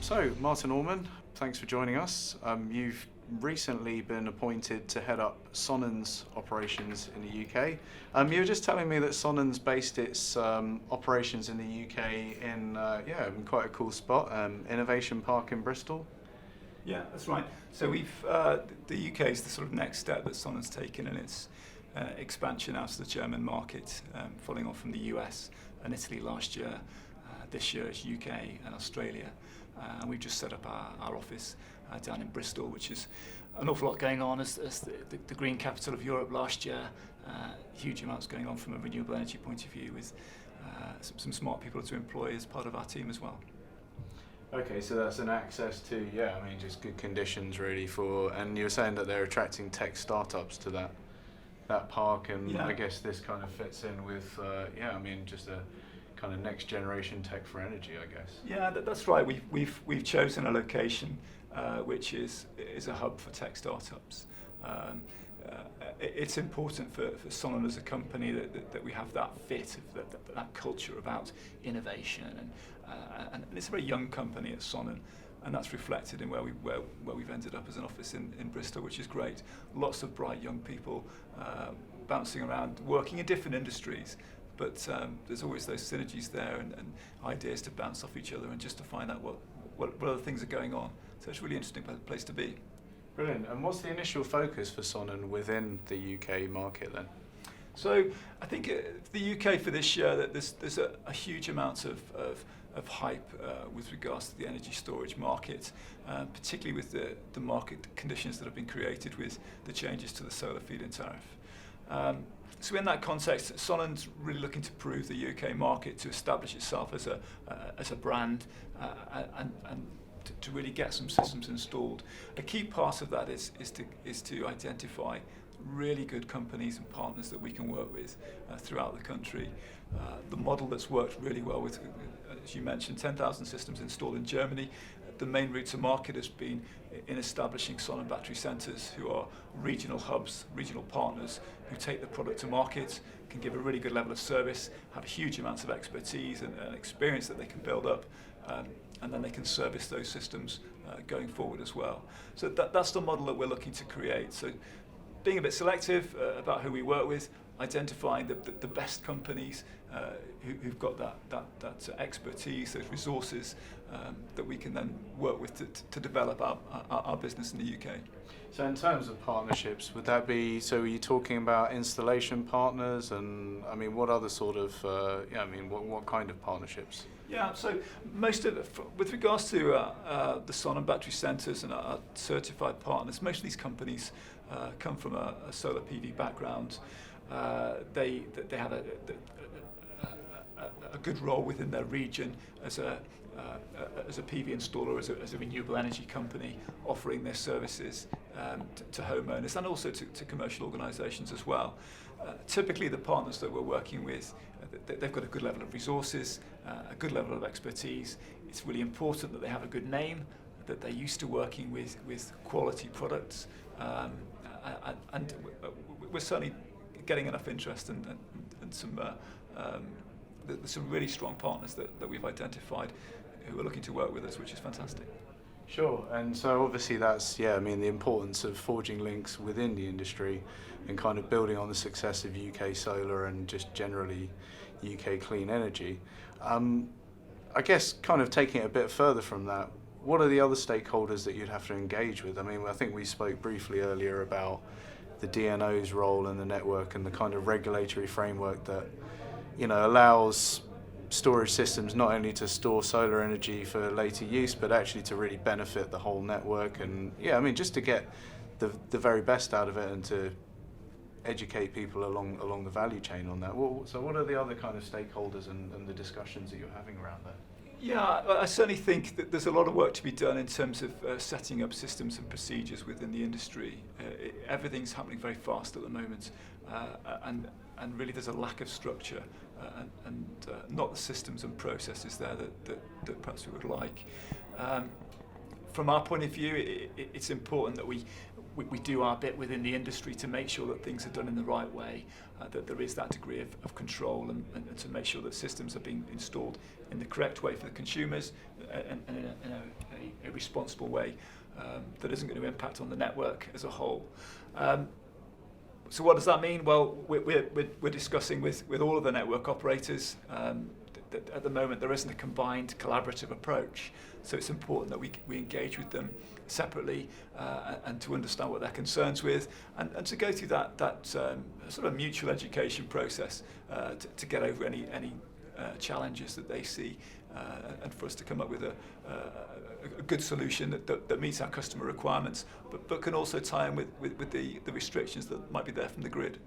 So, Martin Allman, thanks for joining us. You've recently been appointed to head up Sonnen's operations in the UK. You were just telling me that Sonnen's based its operations in the UK in quite a cool spot, Innovation Park in Bristol. Yeah, that's right. So the UK is the sort of next step that Sonnen's taken in its expansion out to the German market, following on from the US and Italy last year. This year it's UK and Australia. And we've just set up our office down in Bristol, which is an awful lot going on as the green capital of Europe last year. Huge amounts going on from a renewable energy point of view, with some smart people to employ as part of our team as well. Okay, so that's an access to, just good conditions really and you were saying that they're attracting tech startups to that park, and Yeah. I guess this kind of fits in with, just a kind of next generation tech for energy, I guess. Yeah, that's right. We've chosen a location which is a hub for tech startups. It's important for Sonnen as a company that we have that fit, that culture about innovation, and it's a very young company at Sonnen, and that's reflected in where we've ended up as an office in Bristol, which is great. Lots of bright young people bouncing around, working in different industries. But there's always those synergies there and ideas to bounce off each other and just to find out what other things are going on. So it's a really interesting place to be. Brilliant. And what's the initial focus for Sonnen within the UK market then? So I think the UK for this year, that there's a huge amount of hype with regards to the energy storage market, particularly with the market conditions that have been created with the changes to the solar feed-in tariff. So in that context, Sonnen's really looking to prove the UK market, to establish itself as a brand, and to really get some systems installed. A key part of that is to identify really good companies and partners that we can work with throughout the country. The model that's worked really well with, as you mentioned, 10,000 systems installed in Germany. The main route to market has been in establishing Sonnen battery centres, who are regional hubs, regional partners who take the product to market, can give a really good level of service, have huge amounts of expertise and experience that they can build up, and then they can service those systems going forward as well. So that's the model that we're looking to create. So being a bit selective about who we work with, identifying the best companies who've got that expertise, those resources that we can then work with to develop our business in the UK. So in terms of partnerships, would that be, so are you talking about installation partners, and what other sort of, what kind of partnerships? Yeah, so most of with regards to the Sonnen battery centres and our certified partners, most of these companies come from a solar PV background. They have a good role within their region as a PV installer, as a renewable energy company, offering their services to homeowners and also to commercial organisations as well. Typically, the partners that we're working with, they've got a good level of resources, a good level of expertise. It's really important that they have a good name, that they're used to working with quality products, and we're certainly getting enough interest and some really strong partners that we've identified who are looking to work with us, which is fantastic. Sure, and so obviously that's, the importance of forging links within the industry and kind of building on the success of UK solar and just generally UK clean energy. I guess kind of taking it a bit further from that, what are the other stakeholders that you'd have to engage with? I think we spoke briefly earlier about the DNO's role in the network and the kind of regulatory framework that, allows storage systems not only to store solar energy for later use, but actually to really benefit the whole network, and just to get the very best out of it and to educate people along the value chain on that. So what are the other kind of stakeholders and the discussions that you're having around that? Yeah, I certainly think that there's a lot of work to be done in terms of setting up systems and procedures within the industry. Everything's happening very fast at the moment, and really there's a lack of structure and not the systems and processes there that perhaps we would like. From our point of view, it's important that we do our bit within the industry to make sure that things are done in the right way, that there is that degree of control, and to make sure that systems are being installed in the correct way for the consumers and in a responsible way that isn't going to impact on the network as a whole. So what does that mean? Well, we're discussing with all of the network operators. At the moment, there isn't a combined collaborative approach, so it's important that we engage with them separately and to understand what they're concerns with, and to go through that sort of mutual education process to get over any challenges that they see, and for us to come up with a good solution that meets our customer requirements, but can also tie in with the restrictions that might be there from the grid.